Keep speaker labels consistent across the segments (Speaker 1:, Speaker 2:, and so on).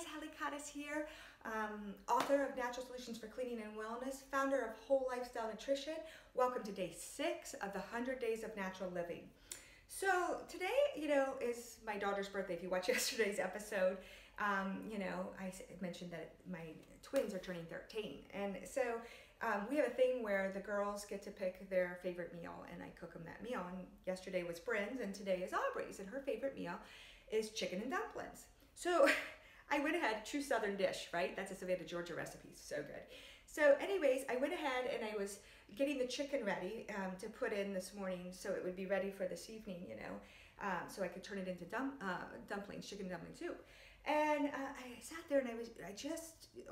Speaker 1: guys, Hallie Cottis here, author of Natural Solutions for Cleaning and Wellness, founder of Whole Lifestyle Nutrition. Welcome to day 6 of the 100 Days of Natural Living. So today, is my daughter's birthday. If you watched yesterday's episode, I mentioned that my twins are turning 13. And so we have a thing where the girls get to pick their favorite meal, and I cook them that meal. And yesterday was Bryn's, and today is Aubrey's, and her favorite meal is chicken and dumplings. So I went ahead, true Southern dish, right? That's a Savannah, Georgia recipe, so good. So anyways, I went ahead and I was getting the chicken ready to put in this morning so it would be ready for this evening, so I could turn it into dumplings, chicken dumpling soup. And I sat there and I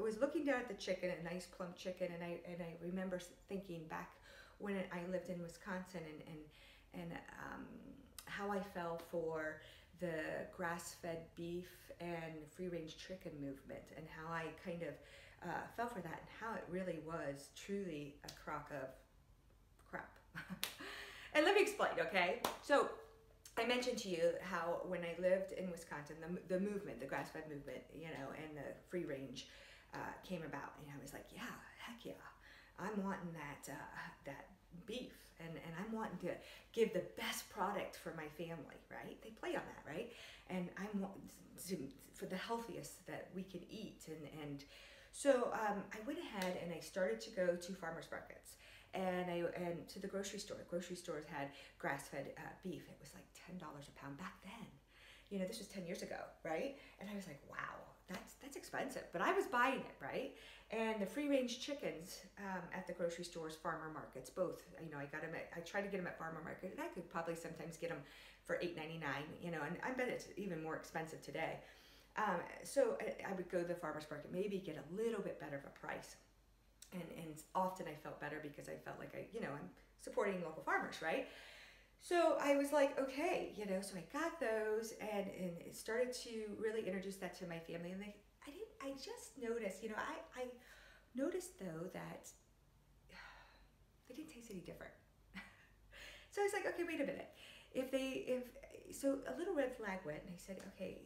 Speaker 1: was looking down at the chicken, a nice plump chicken, and I remember thinking back when I lived in Wisconsin and how I fell for the grass-fed beef and free-range chicken movement, and how I kind of fell for that, and how it really was truly a crock of crap. And let me explain, okay? So I mentioned to you how when I lived in Wisconsin, the movement, the grass-fed movement, and the free-range came about, and I was like, yeah, heck yeah, I'm wanting that beef, and I'm wanting to give the best product for my family, right? They play on that, right? And I'm wanting for the healthiest that we can eat, and so I went ahead and I started to go to farmers markets and to the grocery store. Grocery stores had grass-fed beef. It was like $10 a pound back then. This was 10 years ago, right? And I was like, wow, that's expensive. But I was buying it, right? And the free-range chickens at the grocery stores, farmer markets, both. I try to get them at farmer market, and I could probably sometimes get them for $8.99. And I bet it's even more expensive today. So I would go to the farmer's market, maybe get a little bit better of a price. And often I felt better because I felt like I'm supporting local farmers, right? So I was like, okay, so I got those and it started to really introduce that to my family. And I just noticed, I noticed though that they didn't taste any different. So I was like, okay, wait a minute. So a little red flag went, and I said, okay,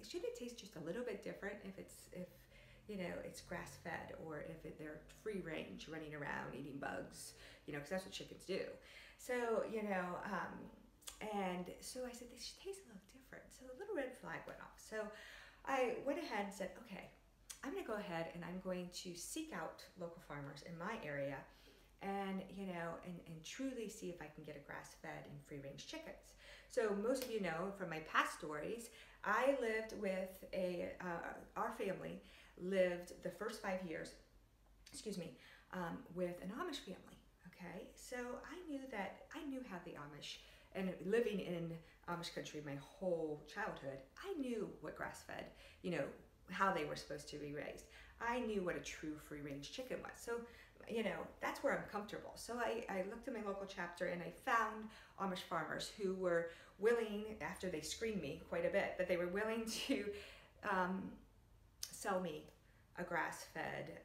Speaker 1: should it taste just a little bit different if it's grass-fed, or if they're free-range, running around eating bugs, because that's what chickens do. So and so I said they should taste a little different. So a little red flag went off. So I went ahead and said, okay, I'm going to go ahead and I'm going to seek out local farmers in my area, and and truly see if I can get a grass-fed and free-range chickens. So most of you know from my past stories, I lived with our family lived the first 5 years, with an Amish family, okay? So I knew how the Amish, and living in Amish country my whole childhood, I knew what grass-fed, how they were supposed to be raised. I knew what a true free-range chicken was. So, that's where I'm comfortable. So I looked at my local chapter and I found Amish farmers who were willing, after they screened me quite a bit, but they were willing to sell me a grass-fed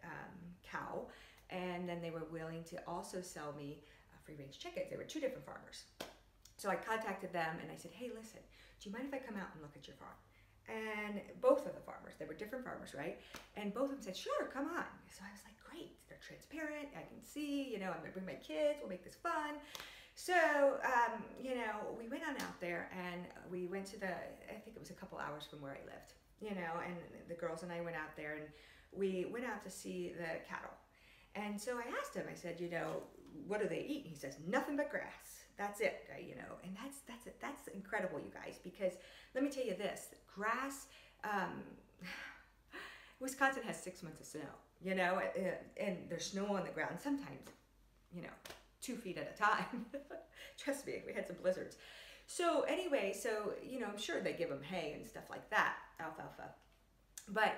Speaker 1: cow, and then they were willing to also sell me free-range chickens. They were 2 different farmers. So I contacted them and I said, hey, listen, do you mind if I come out and look at your farm? And both of the farmers, they were different farmers, right? And both of them said, sure, come on. So I was like, great, they're transparent, I can see, I'm gonna bring my kids, we'll make this fun. So, we went on out there, and we went to I think it was a couple hours from where I lived, and the girls and I went out there, and we went out to see the cattle. And so I asked him, I said, what do they eat? And he says, nothing but grass. That's it, and that's incredible, you guys, because let me tell you this, grass, Wisconsin has 6 months of snow, and there's snow on the ground, sometimes, 2 feet at a time. Trust me, we had some blizzards. So anyway, I'm sure they give them hay and stuff like that, alfalfa. But,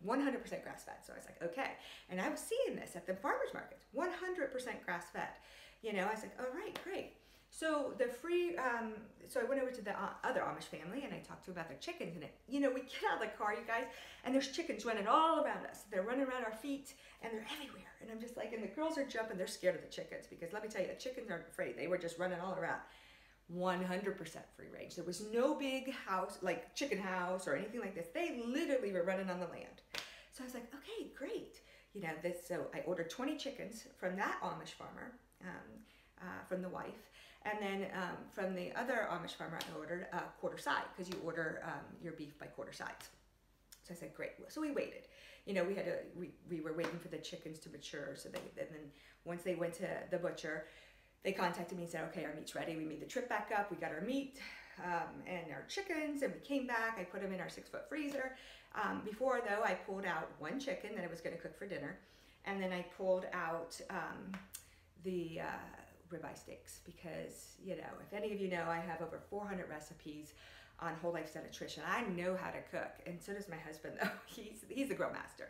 Speaker 1: 100% grass-fed. So I was like, okay. And I was seeing this at the farmers markets, 100% grass-fed. I was like, all right, great. So so I went over to the other Amish family, and I talked to them about their chickens. And we get out of the car, you guys, and there's chickens running all around us. They're running around our feet, and they're everywhere. And I'm just like, and the girls are jumping. They're scared of the chickens, because let me tell you, the chickens aren't afraid. They were just running all around. 100% free range. There was no big house, like chicken house or anything like this. They literally were running on the land. So I was like, okay, great. So I ordered 20 chickens from that Amish farmer, from the wife. And then from the other Amish farmer, I ordered a quarter side, because you order your beef by quarter sides. So I said, great. So we waited. We were waiting for the chickens to mature. And then once they went to the butcher, they contacted me and said, okay, our meat's ready. We made the trip back up. We got our meat and our chickens, and we came back. I put them in our 6-foot freezer. Before, though, I pulled out one chicken that I was going to cook for dinner. And then I pulled out the ribeye steaks, because, if any of you know, I have over 400 recipes on whole lifestyle nutrition. I know how to cook, and so does my husband, though. He's the grill master.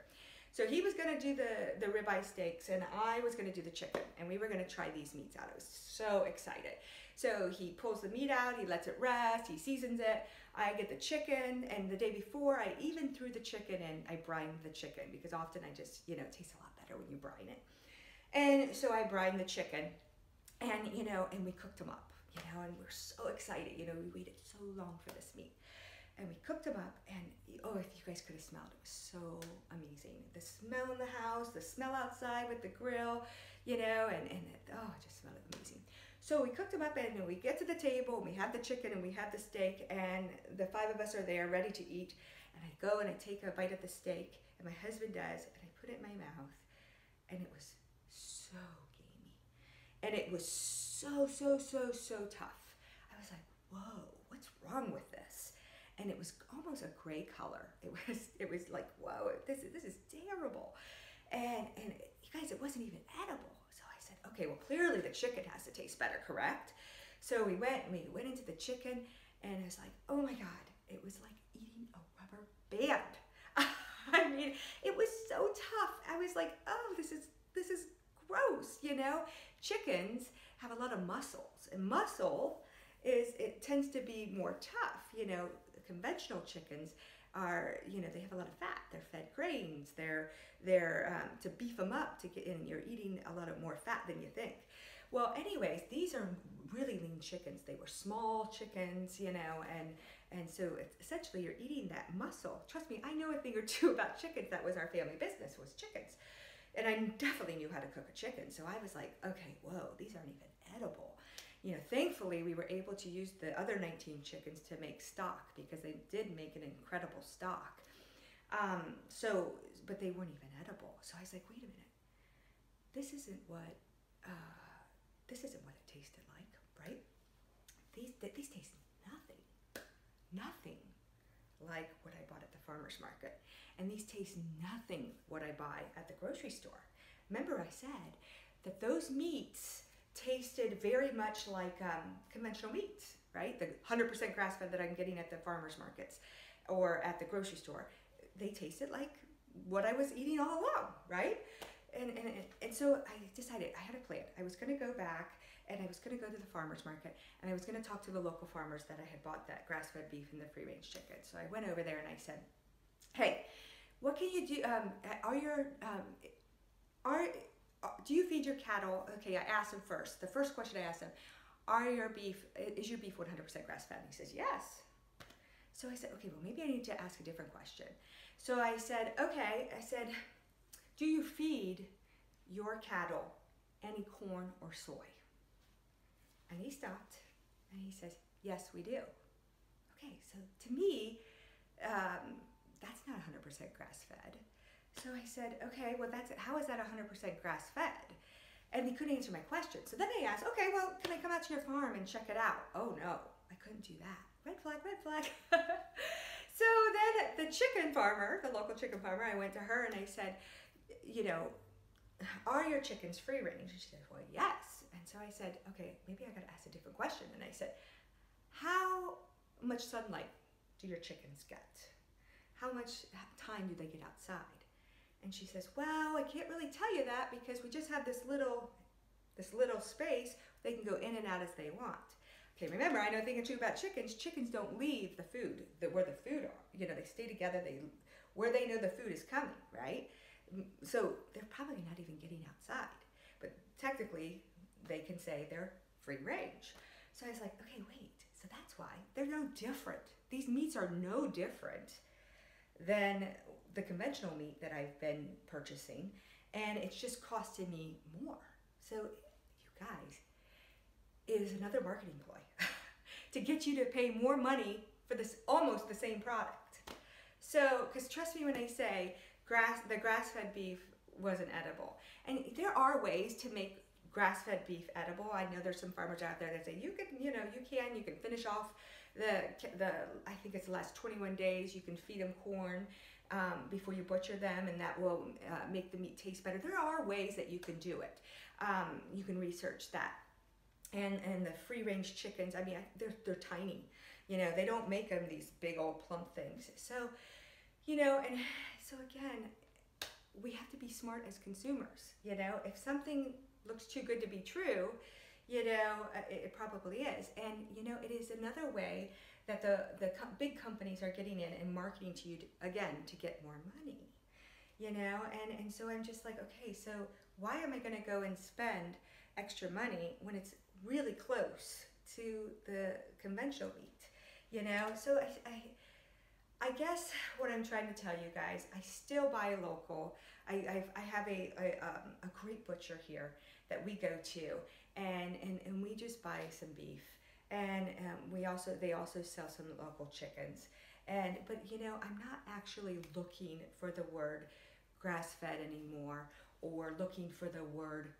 Speaker 1: So he was going to do the ribeye steaks, and I was going to do the chicken, and we were going to try these meats out. I was so excited. So he pulls the meat out, he lets it rest, he seasons it. I get the chicken, and the day before, I even threw the chicken in. I brined the chicken, because often I just, it tastes a lot better when you brine it. And so I brined the chicken, and, and we cooked them up, and we're so excited. We waited so long for this meat. And we cooked them up, and oh, if you guys could have smelled, it was so amazing. The smell in the house, the smell outside with the grill, and it just smelled amazing. So we cooked them up, and we get to the table, and we have the chicken, and we have the steak, and the 5 of us are there ready to eat. And I go and I take a bite of the steak, and my husband does, and I put it in my mouth, and it was so gamey. And it was so tough. I was like, whoa, what's wrong with this? And it was almost a gray color. It was like, whoa, this is terrible. And you guys, it wasn't even edible. So I said, okay, well, clearly the chicken has to taste better, correct? So we went into the chicken, and it was like, oh my God, it was like eating a rubber band. I mean, it was so tough. I was like, oh, this is gross, Chickens have a lot of muscles, and muscle it tends to be more tough. Conventional chickens are, they have a lot of fat. They're fed grains. They're to beef them up to get in. You're eating a lot of more fat than you think. Well, anyways, these are really lean chickens. They were small chickens, and so essentially you're eating that muscle. Trust me, I know a thing or two about chickens. That was our family business, was chickens. And I definitely knew how to cook a chicken. So I was like, okay, whoa, these aren't even edible. Thankfully we were able to use the other 19 chickens to make stock, because they did make an incredible stock. But they weren't even edible. So I was like, wait a minute, this isn't what it tasted like, right? These taste nothing like what I bought at the farmer's market. And these taste nothing what I buy at the grocery store. Remember, I said that those meats tasted very much like conventional meats, right? The 100% grass-fed that I'm getting at the farmer's markets or at the grocery store. They tasted like what I was eating all along, right? And so I decided I had a plan. I was going to go back, and I was going to go to the farmer's market, and I was going to talk to the local farmers that I had bought that grass-fed beef and the free-range chicken. So I went over there and I said, hey, what can you do? Do you feed your cattle? Okay, I asked him first. The first question I asked him, is your beef 100% grass-fed? And he says, yes. So I said, okay, well, maybe I need to ask a different question. So I said, okay, do you feed your cattle any corn or soy? And he stopped, and he says, yes, we do. Okay, so to me, that's not 100% grass-fed. So I said, okay, well, how is that 100% grass-fed? And he couldn't answer my question. So then I asked, okay, well, can I come out to your farm and check it out? Oh, no, I couldn't do that. Red flag, red flag. So then the chicken farmer, the local chicken farmer, I went to her and I said, are your chickens free range? And she said, well, yes. And so I said, okay, maybe I got to ask a different question. And I said, how much sunlight do your chickens get? How much time do they get outside? And she says, well, I can't really tell you that, because we just have this little space. They can go in and out as they want. Okay, remember, I know a thing or two about chickens. Chickens don't leave the food, where the food are. They stay together, where they know the food is coming, right? So they're probably not even getting outside. But technically, they can say they're free range. So I was like, okay, wait, so that's why. They're no different. These meats are no different than the conventional meat that I've been purchasing, and it's just costing me more. So you guys, it is another marketing ploy to get you to pay more money for this almost the same product. So, because trust me when I say the grass-fed beef wasn't edible. And there are ways to make grass-fed beef edible. I know there's some farmers out there that say you can finish off I think it's the last 21 days. You can feed them corn before you butcher them, and that will make the meat taste better. There are ways that you can do it. You can research that. And the free-range chickens, I mean, they're tiny. You know, they don't make them these big old plump things. So, you know, and so again, we have to be smart as consumers. You know, if something looks too good to be true, you know, it probably is. And, you know, it is another way that the big companies are getting in and marketing to you, again, to get more money. You know, and so I'm just like, okay, so why am I going to go and spend extra money when it's really close to the conventional meat? You know, so I guess what I'm trying to tell you guys, I still buy local. I have a great butcher here that we go to, and we just buy some beef, and they also sell some local chickens, but you know, I'm not actually looking for the word grass-fed anymore, or looking for the word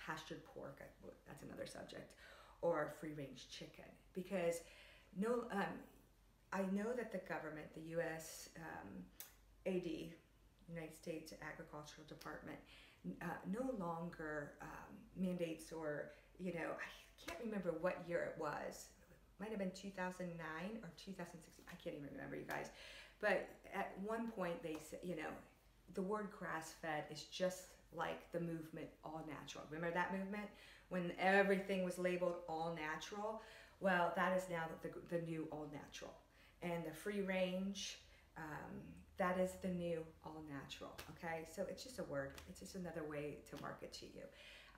Speaker 1: pastured pork. That's another subject, or free-range chicken, because I know that the government, the U.S. AD, United States Agricultural Department, no longer mandates, or, you know, I can't remember what year it was. It might have been 2009 or 2016. I can't even remember, you guys. But at one point they said, you know, the word grass-fed is just like the movement all natural. Remember that movement when everything was labeled all natural? Well, that is now the new all natural. And the free range, that is the new all natural, okay? So it's just a word. It's just another way to market to you.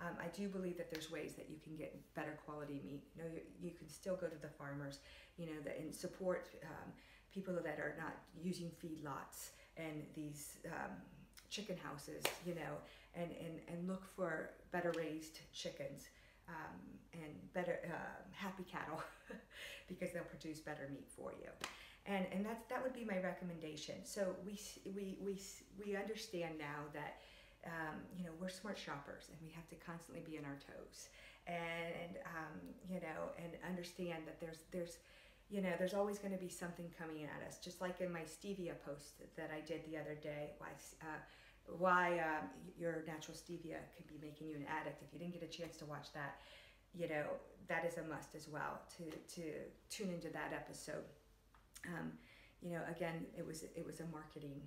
Speaker 1: I do believe that there's ways that you can get better quality meat. You know, you can still go to the farmers, you know, and support people that are not using feedlots and these chicken houses, you know, and look for better raised chickens and better happy cattle because they'll produce better meat for you. And that would be my recommendation. So we understand now that you know, we're smart shoppers, and we have to constantly be on our toes, and you know, and understand that there's always going to be something coming at us. Just like in my stevia post that I did the other day, why your natural stevia could be making you an addict. If you didn't get a chance to watch that, you know, that is a must as well to tune into that episode. You know, again, it was a marketing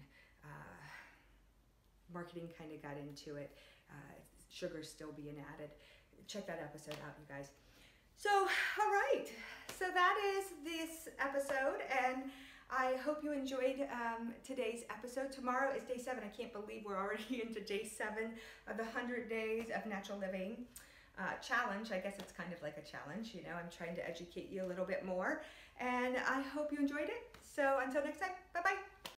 Speaker 1: kind of got into it. Sugar's still being added. Check that episode out, you guys. So, all right. So that is this episode, and I hope you enjoyed today's episode. Tomorrow is day 7. I can't believe we're already into day 7 of the 100 Days of Natural Living challenge. I guess it's kind of like a challenge, you know. I'm trying to educate you a little bit more, and I hope you enjoyed it. So until next time, bye-bye.